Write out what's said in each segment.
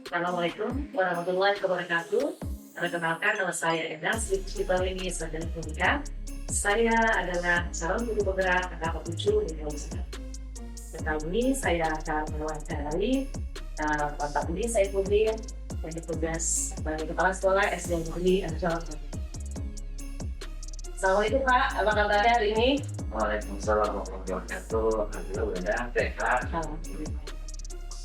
Assalamualaikum warahmatullahi wabarakatuh. Perkenalkan, nama saya Endang Sriparwini Sarjana Pendidikan. Saya adalah calon guru penggerak angka 7 di Kabupaten. Kali ini saya akan mewawancarai Pak Budi Saifuddin yang bertugas sebagai Kepala Sekolah SD Negeri Ancol. Assalamualaikum Pak, apa kabarnya hari ini? Waalaikumsalam warahmatullahi wabarakatuh. Alhamdulillah udah sehat. Alhamdulillah.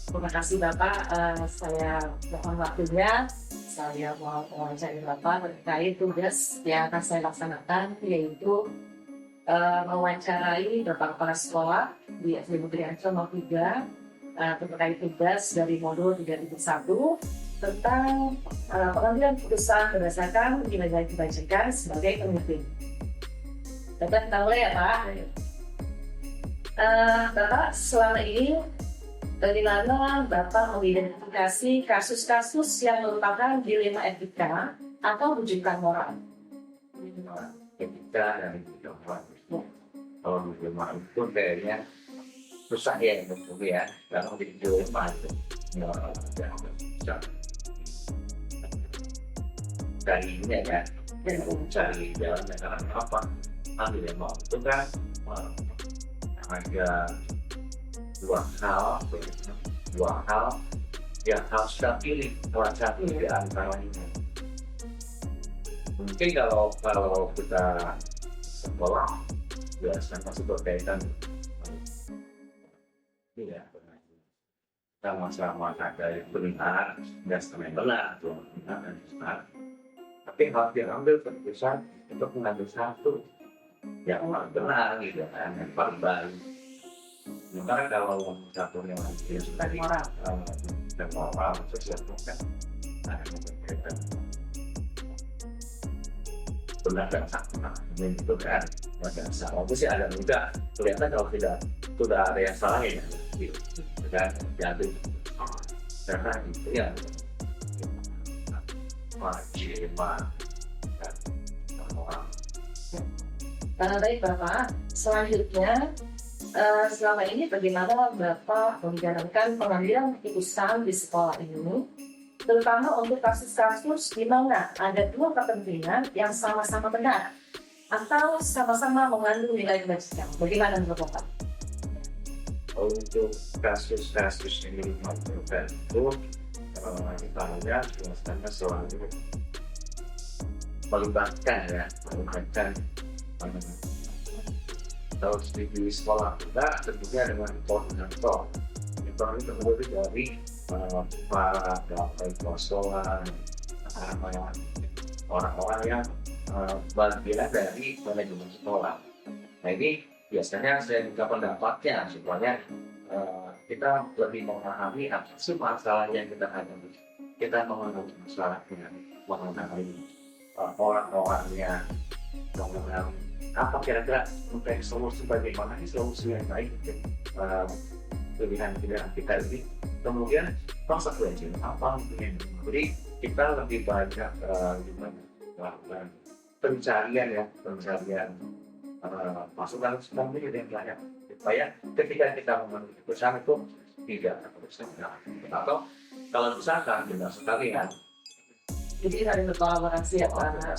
Terima kasih Bapak, saya mohon waktunya. Saya mau mewawancarai Bapak terkait tugas yang akan saya laksanakan, yaitu mewawancarai Bapak Kepala Sekolah di SD Negeri Ancol 03 terkait tugas dari modul 3.1 tentang pengambilan keputusan berdasarkan nilai kebajikan sebagai pemimpin. Bapak tahu ya Pak, Bapak selama ini bagaimana Bapak mengidentifikasi kasus-kasus yang merupakan dilema etika atau rujukan moral? Etika dan moral. Kalau dilema itu kayaknya susah ya untuk ya. Kalau di dilema itu susah. Dari ini ya, cari jalan dengan apa? Dilema itu kan ada dua hal yang harus kita pilih salah satu di antaranya. Mungkin kalau kita sekolah biasanya masih berkaitan tidak sama-sama ada yang benar dan sama yang benar, tapi harus diambil keputusan untuk mengambil satu yang paling benar gitu kan, yang paling baik. Sementara kalau satu yang tadi dan moral sesuatu kan berkaitan benar dan salah, itu kan macam salah itu sih ada juga kelihatan kalau tidak sudah ada yang salah ya gitu kan, jadi karena itu yang wajib dan moral. Karena baik Bapak, selanjutnya selama ini bagaimana Bapak menjalankan pengambilan keputusan di sekolah ini, terutama untuk kasus-kasus di mana ada dua kepentingan yang sama-sama benar atau sama-sama mengandung nilai kebajikan? Bagaimana menurut Bapak? Untuk kasus-kasus ini tertentu, kita lihat biasanya selalu melibatkan terus di sekolah kita tentunya dengan koordinator. Koordinator itu terdiri dari para kepala sekolah, orang-orang yang bagian dari manajemen sekolah. Nah ini biasanya saya minta pendapatnya supaya kita lebih memahami apa sih masalah yang kita hadapi. Kita mengenal masalahnya, mengenai orang-orangnya, mengenal apa kira-kira untuk solusi, bagaimana solusi yang baik pilihan kita ini. Kemudian konsekuensinya apa mungkin. Jadi kita lebih banyak melakukan pencarian masukan semuanya yang banyak supaya ketika kita mengambil keputusan itu tidak terus atau kalau misalkan tidak sekalian. Jadi ada berkolaborasi ya Pak.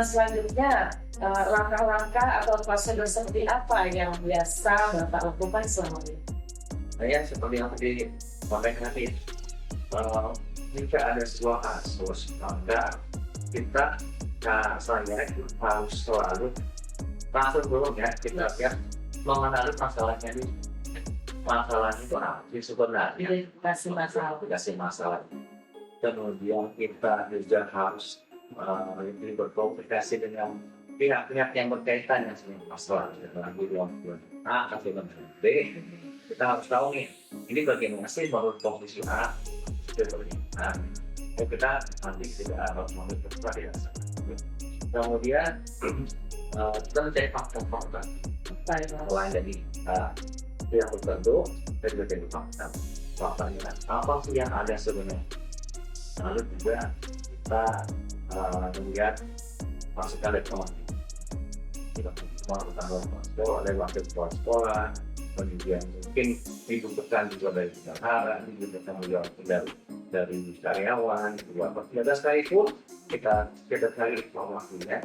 Selanjutnya langkah-langkah atau prosedur seperti apa yang biasa Bapak lakukan selama ini? Saya seperti yang tadi sampaikan tadi, jika ada sebuah kasus maka kita saya harus selalu langsung dulu ya kita lihat mengenali masalahnya ini. Masalahnya itu apa sih sebenarnya? Identifikasi masalah. Kemudian kita juga harus berkomunikasi dengan pihak-pihak yang berkaitan dengan masalah dalam hidup A atau dalam B. Kita harus tahu nih, ini bagaimana sih menurut posisi A seperti A. Kita nanti tidak harus memiliki variasi. Kemudian kita mencari fakta-fakta selain dari pihak tertentu, kita juga cari faktanya apa sih yang ada sebenarnya. Lalu juga kita melihat masukan dari teman kita semua tentang sekolah, dari wakil kepala sekolah, kemudian mungkin dibutuhkan juga dari bendahara, dibutuhkan juga dari karyawan, juga tidak sekalipun kita cari informasinya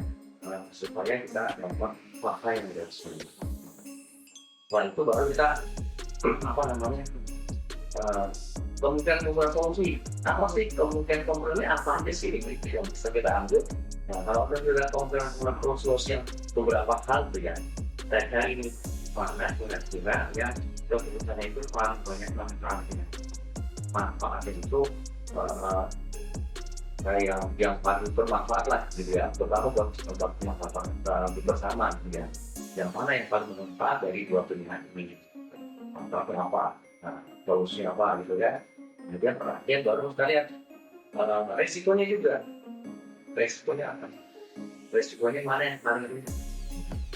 supaya kita dapat fakta yang resmi. Setelah itu baru kita kemungkinan solusi. Apa sih kemungkinan kompromi apa aja sih yang bisa kita ambil? Nah, kalau kita kemungkinan solusi yang beberapa hal ya, saya ini mana kira-kira ya keputusannya itu paling banyak manfaatnya itu kayak yang paling bermanfaat lah gitu ya, terutama buat manfaat bersama gitu ya. Yang mana yang paling bermanfaat dari dua pilihan ini? Manfaatnya apa? Nah, solusinya apa gitu ya? Kemudian perhatian baru sekalian resikonya juga. Resikonya apa? Resikonya mana yang paling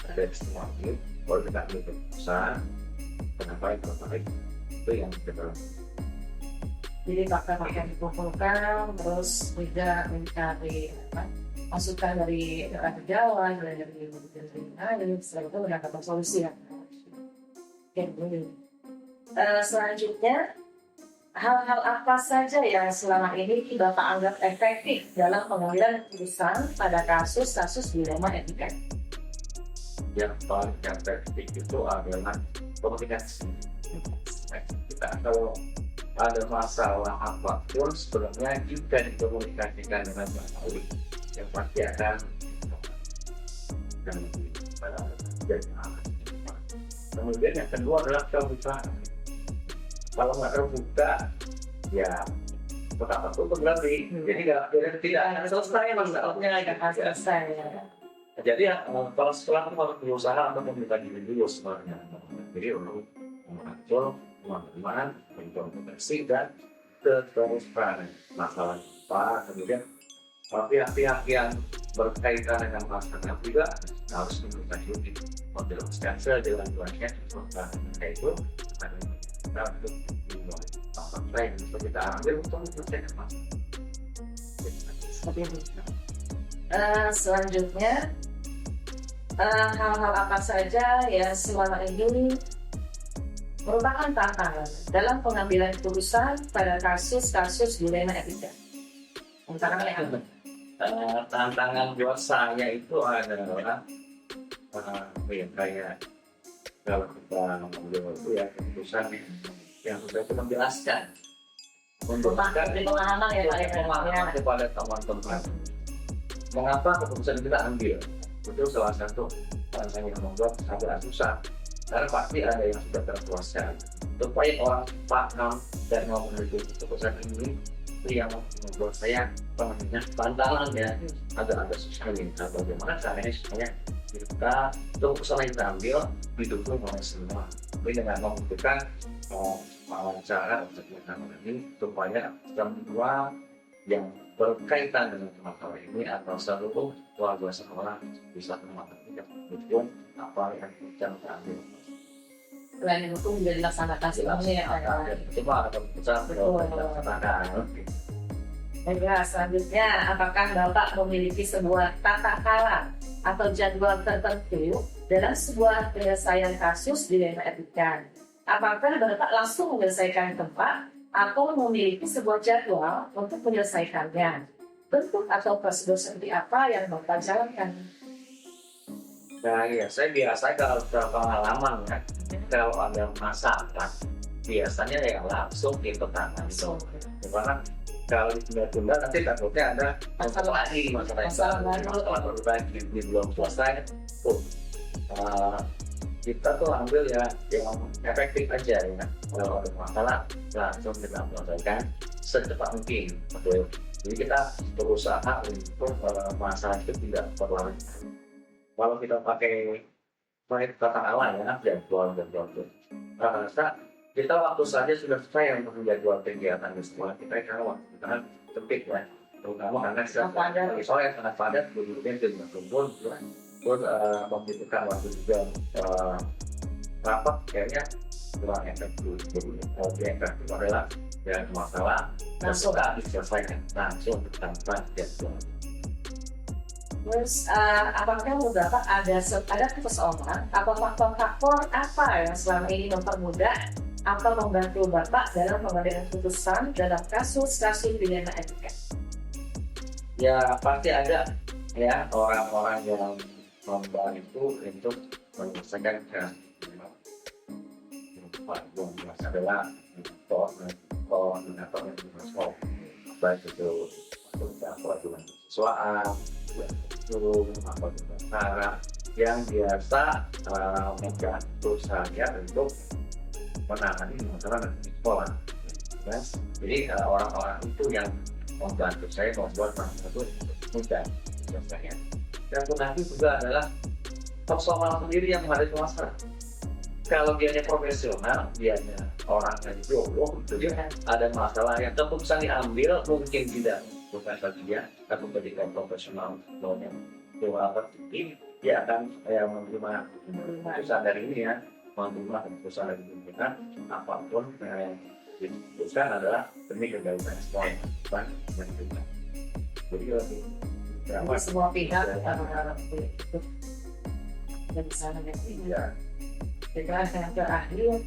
ada semua itu baru kita ambil keputusan kenapa yang terbaik itu yang kita. Jadi fakta-fakta yang dikumpulkan, terus juga mencari masukan dari jalan, dari setelah itu mendapatkan solusi ya. Selanjutnya, hal-hal apa saja yang selama ini Bapak anggap efektif dalam pengambilan keputusan pada kasus-kasus dilema etika? Yang paling efektif itu adalah komunikasi. Kita kalau ada masalah apapun sebenarnya jika dikomunikasikan dengan baik, yang pasti akan jadi. Kemudian yang kedua adalah terbuka. Kalau nggak terbuka, ya betapa itu berarti. Jadi tidak akan selesai masalahnya, Tidak akan selesai. Jadi kalau setelah harus berusaha untuk membuka diri dulu sebenarnya. Jadi untuk mengatur teman-teman, berkomunikasi dan terus-terusan masalah apa, kemudian pihak-pihak yang berkaitan dengan masalah juga harus memperbaiki model sketsa dengan tuannya itu kita untuk apa yang bisa kita ambil untuk menyelesaikan masalah. Seperti itu. Selanjutnya, hal-hal apa saja yang selama ini merupakan tantangan dalam pengambilan keputusan pada kasus-kasus dilema etika? Tantangan buat saya itu adalah kayak kalau kita mengambil itu ya keputusan yang sudah kita menjelaskan pemahaman ya Pak, pemahaman kepada teman-teman mengapa keputusan kita ambil. Itu salah satu tantangan yang membuat agak susah karena pasti ada yang sudah terpuaskan supaya orang paham dan mau mengambil keputusan ini itu yang membuat saya tantangan ya agak susah nih. Nah, bagaimana caranya supaya kita keputusan yang kita ambil didukung oleh semua, tapi dengan membutuhkan cara untuk menangani ini supaya semua yang berkaitan dengan masalah ini atau seluruh keluarga sekolah bisa memahami meskipun apa yang kita ambil. Selain itu menjadi laksanakan semuanya ya. Cuma ada keputusan dilaksanakan. Selanjutnya, apakah Bapak memiliki sebuah tata cara atau jadwal tertentu dalam sebuah penyelesaian kasus dilema etika? Apakah Bapak langsung menyelesaikan tempat atau memiliki sebuah jadwal untuk menyelesaikannya? Bentuk atau prosedur seperti apa yang Bapak jalankan? Nah ya, saya biasa kalau sudah pengalaman ya, kalau ada masalah biasanya ya langsung ditangani. Karena kalau ditunda-tunda nanti takutnya ada masalah baru lagi di belum selesai. Kita tuh ambil ya yang efektif aja ya. Kalau ada masalah langsung kita selesaikan secepat mungkin. Jadi kita berusaha untuk masalah itu tidak berlarut. Kalau kita pakai kata awal ya, jadwal. Rasa kita waktu saja sudah selesai untuk menjadwal kegiatan di sekolah kita kalau waktu kita kan sempit ya, terutama karena soalnya sangat padat, kemudian tidak kumpul, terus membutuhkan waktu juga rapat kayaknya kurang efektif. Jadi efektif adalah ya masalah langsung diselesaikan langsung tanpa jadwal. Terus apakah menurut Bapak ada persoalan atau faktor-faktor apa yang selama ini mempermudah atau membantu Bapak dalam pengambilan keputusan dalam kasus-kasus pidana etika? Ya pasti ada ya orang-orang yang membantu untuk menyelesaikan kasus adalah koordinator yang dimasuk, baik itu perwakilan siswaan, guru, atau cara yang biasa membantu saya untuk menangani masalah di sekolah. Ya. Jadi orang-orang itu yang membantu saya membuat masalah itu mudah selesainya. Dan nanti juga adalah personal sendiri yang menghadapi masalah. Kalau dianya profesional, dianya orang yang biolog, itu dia ada masalah yang keputusan diambil mungkin tidak bukan bagi dia, tapi ketika profesional yang apa tinggi, dia akan menerima keputusan dari ini ya, menerima keputusan dari pimpinan apapun yang diputuskan adalah demi kebaikan sekolah, bukan yang jadi lebih semua pihak itu dari sana ya. Baiklah, yang terakhir,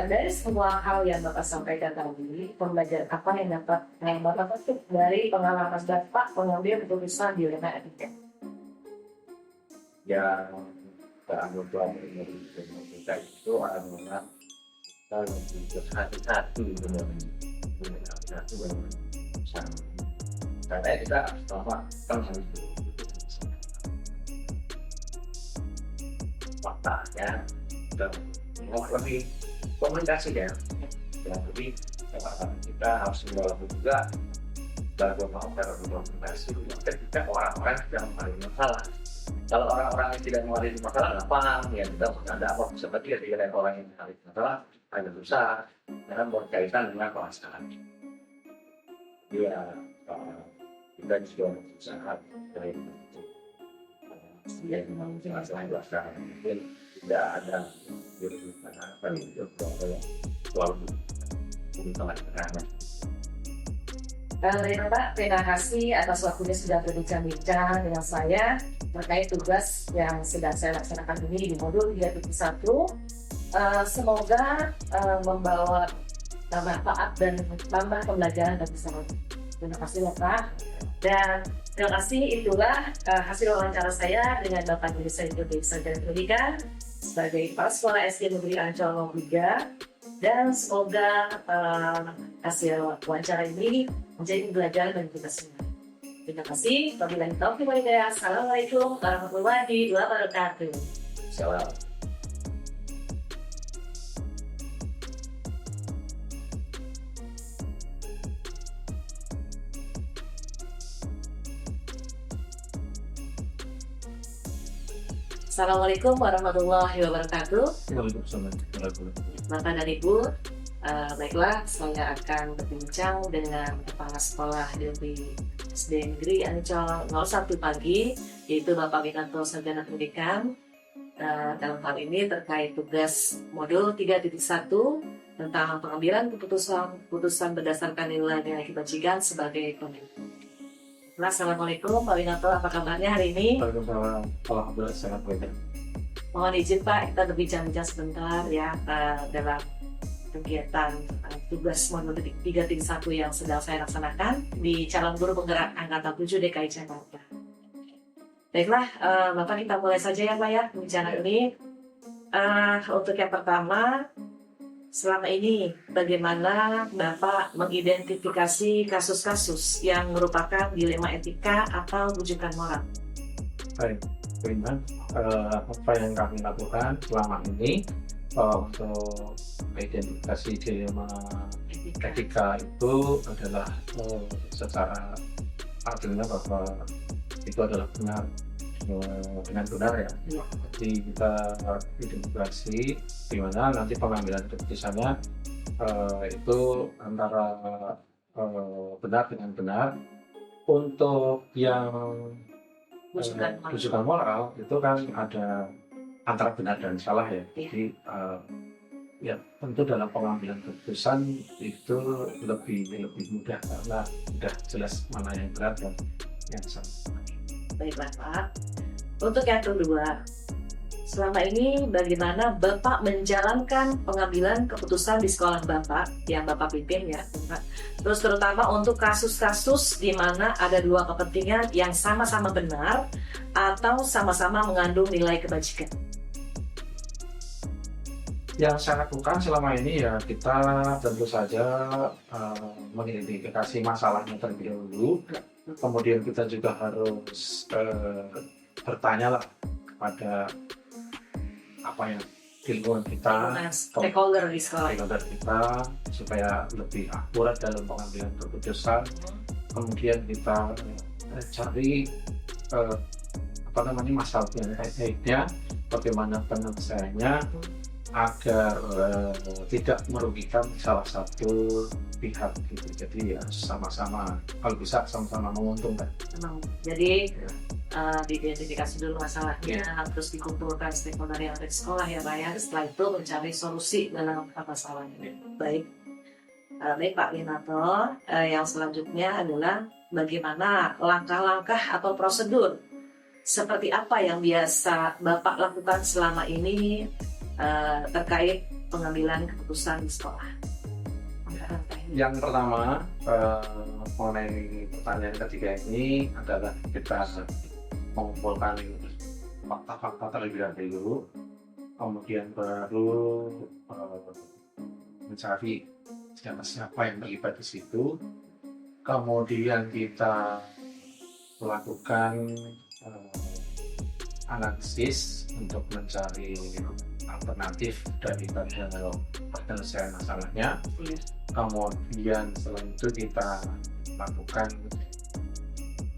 dari semua hal yang Bapak sampaikan tadi, pembelajaran apa yang Bapak petik dari pengalaman Bapak mengambil keputusan di wilayah etika? Yang keanggotaan dari kita itu adalah kita lebih berhati-hati dengan hati-hati dengan usaha. Karena kita pertama kan harus fakta ya, dan lebih komunikasi ya, yang lebih kita harus melakukan juga bagaimana cara berkomunikasi ketika orang-orang yang mengalami masalah. Kalau orang-orang yang tidak mengalami masalah gampang ya, kita ada apa seperti ketika orang yang mengalami masalah ada susah karena berkaitan dengan permasalahan. Ya kita juga berusaha dari mungkin tidak ada Pak, terima kasih atas waktunya sudah berbincang-bincang dengan saya terkait tugas yang sedang saya laksanakan ini di modul 3.1. Semoga membawa manfaat dan tambah pembelajaran bagi semua. Terima kasih Bapak. Dan terima kasih, itulah hasil wawancara saya dengan Bapak Guru Senior Sarjana Pendidikan sebagai Kepala Sekolah SD Negeri Ancol 3, dan semoga hasil wawancara ini menjadi pembelajaran bagi kita semua. Terima kasih. Wabillahi taufiq wal hidayah. Assalamualaikum warahmatullahi wabarakatuh. Salam. Assalamualaikum warahmatullahi wabarakatuh. Waalaikumsalam. Bapak dan Ibu, baiklah, saya akan berbincang dengan Kepala Sekolah di SD Negeri Ancol 01 pagi, yaitu Bapak Wikanto Sarjana Pendidikan. Dalam hal ini terkait tugas modul 3.1 tentang pengambilan keputusan berdasarkan nilai-nilai kebajikan sebagai pemimpin. Assalamualaikum Pak Wikanto, apa kabarnya hari ini? Waalaikumsalam. Alhamdulillah sangat baik. Mohon izin Pak, kita berbincang-bincang sebentar ya dalam kegiatan tugas modul 3.1 yang sedang saya laksanakan di calon guru penggerak angkatan 7 DKI Jakarta. Baiklah, Bapak, kita mulai saja ya Pak ya pembicaraan ini. Untuk yang pertama, selama ini bagaimana Bapak mengidentifikasi kasus-kasus yang merupakan dilema etika atau rujukan moral? Baik, terima. Apa yang kami lakukan selama ini untuk identifikasi dilema etika itu adalah secara artinya bahwa itu adalah benar dengan benar ya. Jadi kita identifikasi di mana nanti pengambilan keputusannya itu antara benar dengan benar. Untuk yang rujukan moral itu kan ada antara benar dan salah ya. Jadi ya tentu dalam pengambilan keputusan itu lebih mudah karena sudah jelas mana yang benar dan yang salah. Baiklah Pak. Untuk yang kedua, selama ini bagaimana Bapak menjalankan pengambilan keputusan di sekolah Bapak yang Bapak pimpin ya, Pak? Terus terutama untuk kasus-kasus di mana ada dua kepentingan yang sama-sama benar atau sama-sama mengandung nilai kebajikan. Yang saya lakukan selama ini ya kita tentu saja mengidentifikasi masalahnya terlebih dahulu. Kemudian kita juga harus bertanya lah kepada apa yang di lingkungan kita, Stakeholder di sekolah. stakeholder kita, supaya lebih akurat dalam pengambilan keputusan. Kemudian kita cari masalahnya, baiknya bagaimana penyelesaiannya agar tidak merugikan salah satu pihak gitu. Jadi ya sama-sama, kalau bisa sama-sama menguntungkan. Jadi diidentifikasi dulu masalahnya, terus dikumpulkan stakeholder yang ada di sekolah ya Pak ya. Setelah itu mencari solusi dalam masalahnya. Baik, baik Pak Winato. Yang selanjutnya adalah bagaimana langkah-langkah atau prosedur seperti apa yang biasa Bapak lakukan selama ini terkait pengambilan keputusan di sekolah. Yang pertama, mengenai pertanyaan ketiga ini adalah kita mengumpulkan fakta-fakta terlebih dahulu, kemudian baru mencari siapa-siapa yang terlibat di situ, kemudian kita melakukan analisis untuk mencari alternatif daripada penyelesaian masalahnya. Kemudian setelah itu kita lakukan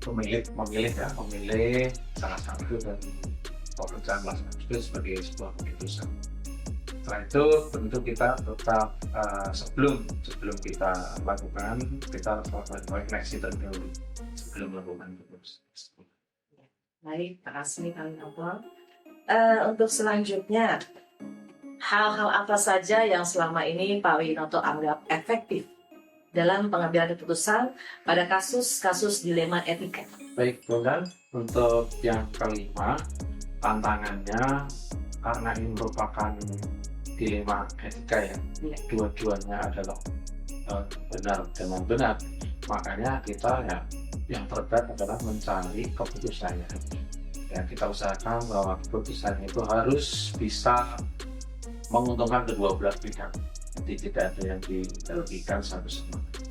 memilih salah satu dari pekerjaan masalah itu sebagai sebuah keputusan. Setelah itu tentu kita tetap sebelum kita lakukan, kita harus melakukan refleksi terlebih dahulu sebelum melakukan keputusan. Baik, terima kasih Pak Winato. Untuk selanjutnya, hal-hal apa saja yang selama ini Pak Winato anggap efektif dalam pengambilan keputusan pada kasus-kasus dilema etika? Baik, Bunda, untuk yang kelima, tantangannya karena ini merupakan dilema etika ya, dua-duanya adalah benar dengan benar, makanya kita ya yang terberat adalah mencari keputusannya. Ya, kita usahakan bahwa keputusan itu harus bisa menguntungkan kedua belah pihak, jadi tidak ada yang dirugikan satu sama lain.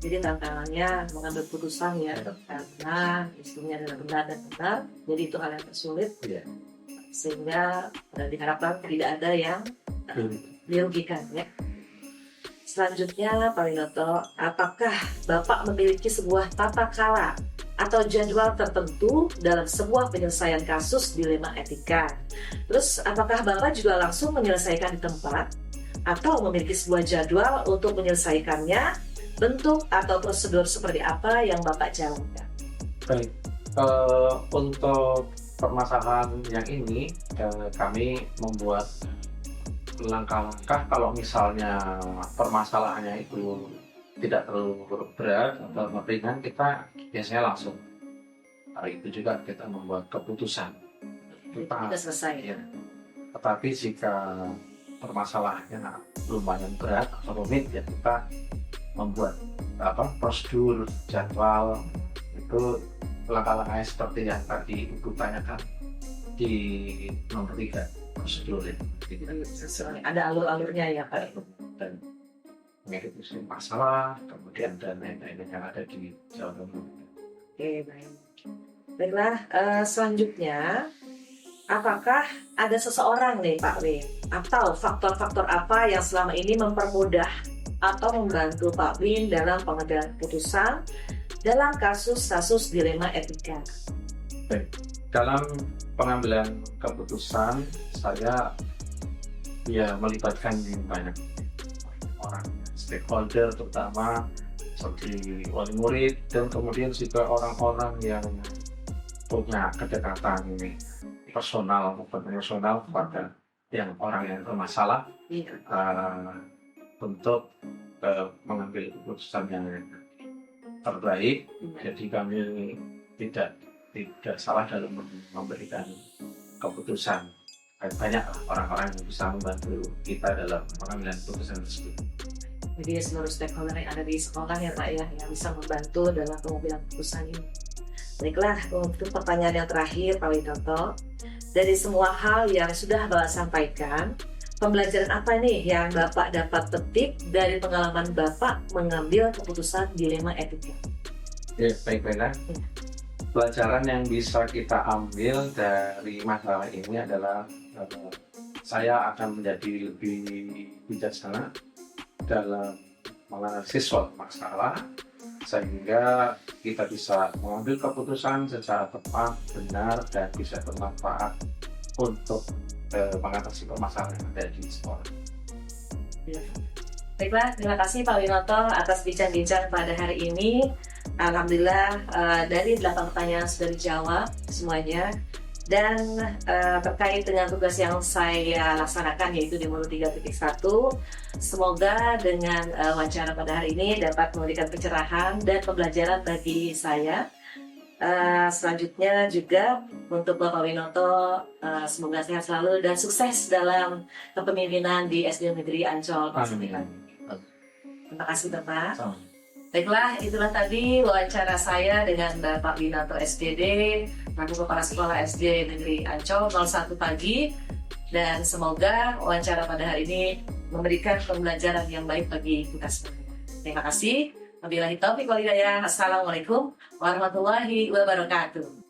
Jadi tantangannya mengambil keputusan ya, karena isinya adalah benar dan benar, jadi itu hal yang tersulit, sehingga diharapkan tidak ada yang dirugikan ya. Selanjutnya Pak Winato, apakah Bapak memiliki sebuah tata cara atau jadwal tertentu dalam sebuah penyelesaian kasus dilema etika? Terus apakah Bapak juga langsung menyelesaikan di tempat atau memiliki sebuah jadwal untuk menyelesaikannya? Bentuk atau prosedur seperti apa yang Bapak jalankan? Baik, untuk permasalahan yang ini kami membuat langkah-langkah kalau misalnya permasalahannya itu tidak terlalu berat atau ringan, kita biasanya langsung. Hari itu juga kita membuat keputusan. Kita selesai ya. Tetapi jika permasalahannya lumayan berat atau rumit, ya kita membuat prosedur, jadwal. Itu langkah-langkahnya seperti yang tadi Ibu tanyakan di nomor 3, prosedur itu. Ada alur-alurnya ya Pak. Dan mengikuti masalah, kemudian dan lain-lain yang ada di jalan. Oke, baik. Baiklah, selanjutnya, apakah ada seseorang nih Pak W, atau faktor-faktor apa yang selama ini mempermudah atau membantu Pak Win dalam pengambilan keputusan dalam kasus-kasus dilema etika? Baik, dalam pengambilan keputusan saya melibatkan banyak orang, stakeholder terutama seperti wali murid, dan kemudian juga orang-orang yang punya kedekatan personal maupun emosional kepada orang yang bermasalah untuk mengambil keputusan yang terbaik. Jadi kami tidak tidak salah dalam memberikan keputusan. Banyak orang-orang yang bisa membantu kita dalam pengambilan keputusan tersebut. Jadi seluruh stakeholder yang ada di sekolah ya Pak ya, yang bisa membantu dalam pengambilan keputusan ini. Baiklah, untuk pertanyaan yang terakhir Pak Winoto, dari semua hal yang sudah Bapak sampaikan, pembelajaran apa nih yang Bapak dapat petik dari pengalaman Bapak mengambil keputusan dilema etika? Ya, baik-baiklah. Pelajaran yang bisa kita ambil dari masalah ini adalah saya akan menjadi lebih bijaksana dalam menganalisis suatu masalah, sehingga kita bisa mengambil keputusan secara tepat, benar, dan bisa bermanfaat untuk mengatasi permasalahan yang ada di sekolah. Baiklah, terima kasih Pak Winoto atas bincang-bincang pada hari ini. Alhamdulillah dari 8 pertanyaan sudah dijawab semuanya. Dan terkait dengan tugas yang saya laksanakan yaitu demo 3.1, semoga dengan wawancara pada hari ini dapat memberikan pencerahan dan pembelajaran bagi saya. Selanjutnya juga untuk Bapak Winoto, semoga sehat selalu dan sukses dalam kepemimpinan di SD Negeri Ancol. Terima kasih Bapak. Baiklah, itulah tadi wawancara saya dengan Bapak Winoto SPD, Selaku Kepala Sekolah SD Negeri Ancol 01 pagi. Dan semoga wawancara pada hari ini memberikan pembelajaran yang baik bagi kita semua. Terima kasih. Wabillahi taufiq wal hidayah. Assalamualaikum warahmatullahi wabarakatuh.